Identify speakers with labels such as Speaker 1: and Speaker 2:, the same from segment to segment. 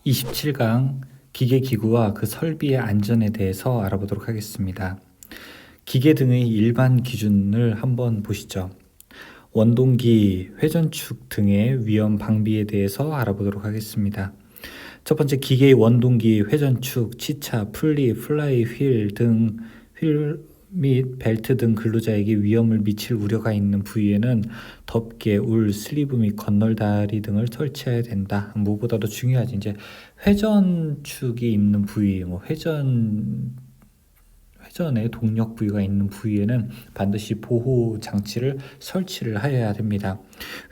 Speaker 1: 27강 기계기구와 그 설비의 안전에 대해서 알아보도록 하겠습니다. 기계 등의 일반 기준을 한번 보시죠. 원동기, 회전축 등의 위험 방비에 대해서 알아보도록 하겠습니다. 첫 번째, 기계의 원동기, 회전축, 치차, 풀리, 플라이 휠 등 휠 및 벨트 등 근로자에게 위험을 미칠 우려가 있는 부위에는 덮개, 울, 슬리브 및 건널다리 등을 설치해야 된다. 무엇보다도 중요하지. 이제 회전축이 있는 부위, 회전의 동력 부위가 있는 부위에는 반드시 보호 장치를 설치를 하여야 됩니다.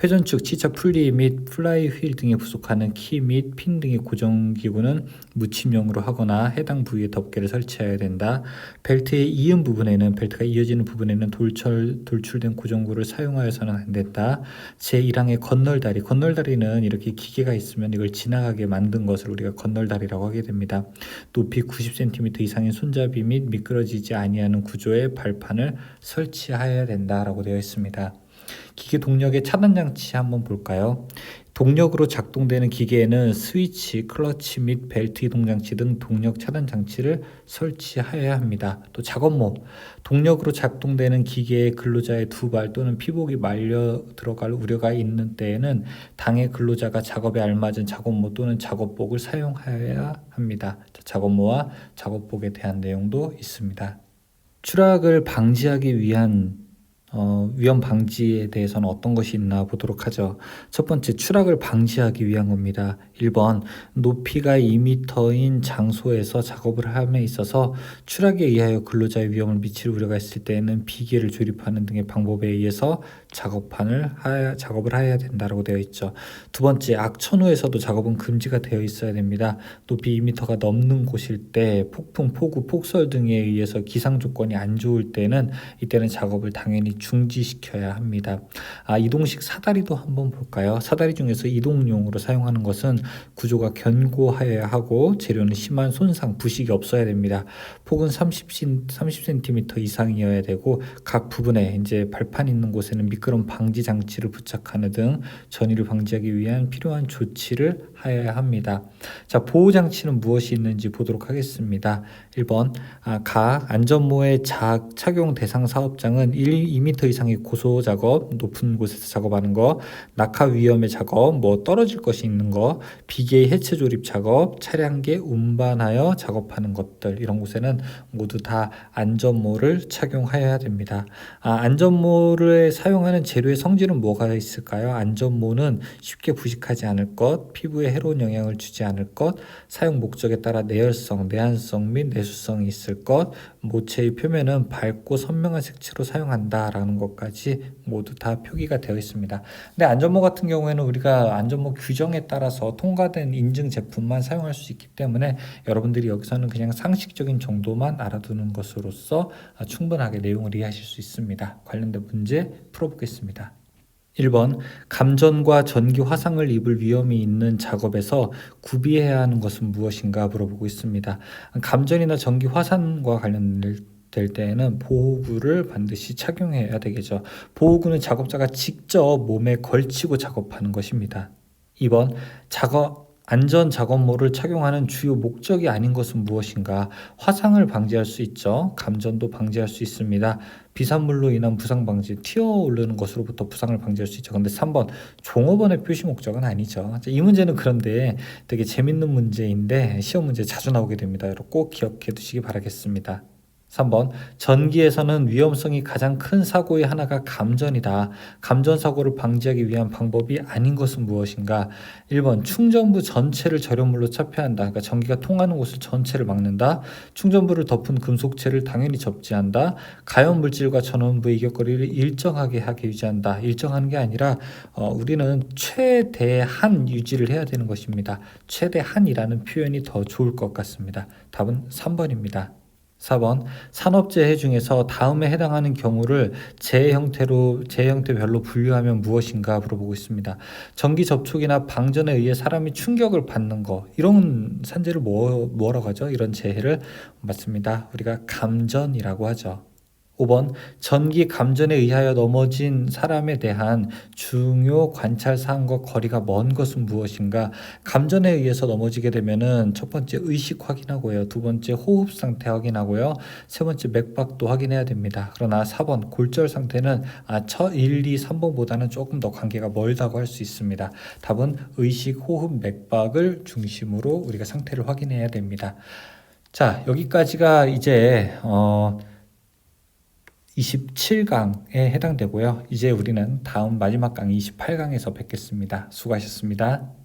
Speaker 1: 회전축, 치차, 풀리 및 플라이 휠 등에 부속하는 키 및 핀 등의 고정기구는 무침형으로 하거나 해당 부위에 덮개를 설치해야 된다. 벨트의 이음 부분에는, 벨트가 이어지는 부분에는 돌출된 고정구를 사용하여서는 안 된다. 제1항의 건널다리, 건널다리는 이렇게 기계가 있으면 이걸 지나가게 만든 것을 우리가 건널다리라고 하게 됩니다. 높이 90cm 이상의 손잡이 및 미끄러지지 아니하는 구조의 발판을 설치하여야 된다라고 되어 있습니다. 기계 동력의 차단 장치 한번 볼까요? 동력으로 작동되는 기계에는 스위치, 클러치 및 벨트 이동 장치 등 동력 차단 장치를 설치하여야 합니다. 또 작업모, 동력으로 작동되는 기계의 근로자의 두 발 또는 피복이 말려 들어갈 우려가 있는 때에는 당해 근로자가 작업에 알맞은 작업모 또는 작업복을 사용하여야 합니다. 작업모와 작업복에 대한 내용도 있습니다. 추락을 방지하기 위한 위험 방지에 대해서는 어떤 것이 있나 보도록 하죠. 첫 번째, 추락을 방지하기 위한 겁니다. 1번, 높이가 2m인 장소에서 작업을 함에 있어서 추락에 의하여 근로자의 위험을 미칠 우려가 있을 때에는 비계를 조립하는 등의 방법에 의해서 작업을 해야 된다고 되어 있죠. 두 번째, 악천후에서도 작업은 금지가 되어 있어야 됩니다. 높이 2m가 넘는 곳일 때 폭풍, 폭우, 폭설 등에 의해서 기상 조건이 안 좋을 때는 이때는 작업을 당연히 중지시켜야 합니다. 이동식 사다리도 한번 볼까요? 사다리 중에서 이동용으로 사용하는 것은 구조가 견고하여야 하고 재료는 심한 손상, 부식이 없어야 됩니다. 폭은 30cm 이상이어야 되고 각 부분에 이제 발판 있는 곳에는 미끄럼 방지 장치를 부착하는 등 전이를 방지하기 위한 필요한 조치를 하여야 합니다. 자, 보호 장치는 무엇이 있는지 보도록 하겠습니다. 1번, 각 안전모의 착용 대상 사업장은 2m 이상의 고소 작업, 높은 곳에서 작업하는 거, 낙하 위험의 작업, 떨어질 것이 있는 거, 비계의 해체 조립 작업, 차량계 운반하여 작업하는 것들, 이런 곳에는 모두 다 안전모를 착용하여야 됩니다. 안전모를 사용하는 재료의 성질은 뭐가 있을까요? 안전모는 쉽게 부식하지 않을 것, 피부에 해로운 영향을 주지 않을 것, 사용 목적에 따라 내열성, 내한성 및 내수성이 있을 것, 모체의 표면은 밝고 선명한 색채로 사용한다라는 것까지 모두 다 표기가 되어 있습니다. 근데 안전모 같은 경우에는 우리가 안전모 규정에 따라서 통과된 인증 제품만 사용할 수 있기 때문에 여러분들이 여기서는 그냥 상식적인 정도만 알아두는 것으로서 충분하게 내용을 이해하실 수 있습니다. 관련된 문제 풀어보겠습니다. 1번, 감전과 전기 화상을 입을 위험이 있는 작업에서 구비해야 하는 것은 무엇인가 물어보고 있습니다. 감전이나 전기 화상과 관련될 때에는 보호구를 반드시 착용해야 되겠죠. 보호구는 작업자가 직접 몸에 걸치고 작업하는 것입니다. 2번, 안전 작업모를 착용하는 주요 목적이 아닌 것은 무엇인가? 화상을 방지할 수 있죠. 감전도 방지할 수 있습니다. 비산물로 인한 부상 방지, 튀어 오르는 것으로부터 부상을 방지할 수 있죠. 근데 3번, 종업원의 표시 목적은 아니죠. 이 문제는 그런데 되게 재밌는 문제인데 시험 문제 자주 나오게 됩니다. 여러분 꼭 기억해 두시기 바라겠습니다. 3번, 전기에서는 위험성이 가장 큰 사고의 하나가 감전이다. 감전 사고를 방지하기 위한 방법이 아닌 것은 무엇인가? 1번, 충전부 전체를 절연물로 차폐한다. 그러니까 전기가 통하는 곳을 전체를 막는다. 충전부를 덮은 금속체를 당연히 접지한다. 가연 물질과 전원부의 이격거리를 일정하게 하게 유지한다. 일정하는 게 아니라 우리는 최대한 유지를 해야 되는 것입니다. 최대한이라는 표현이 더 좋을 것 같습니다. 답은 3번입니다. 4번, 산업재해 중에서 다음에 해당하는 경우를 재해 형태별로 분류하면 무엇인가 물어보고 있습니다. 전기 접촉이나 방전에 의해 사람이 충격을 받는 거, 이런 산재를 뭐라고 하죠? 이런 재해를 맞습니다. 우리가 감전이라고 하죠. 5번 전기 감전에 의하여 넘어진 사람에 대한 중요 관찰 사항과 거리가 먼 것은 무엇인가? 감전에 의해서 넘어지게 되면은 첫 번째 의식 확인하고요. 두 번째 호흡 상태 확인하고요. 세 번째 맥박도 확인해야 됩니다. 그러나 4번 골절 상태는 1, 2, 3번보다는 조금 더 관계가 멀다고 할 수 있습니다. 답은 의식, 호흡, 맥박을 중심으로 우리가 상태를 확인해야 됩니다. 자, 여기까지가 이제 27강에 해당되고요. 이제 우리는 다음 마지막 강의 28강에서 뵙겠습니다. 수고하셨습니다.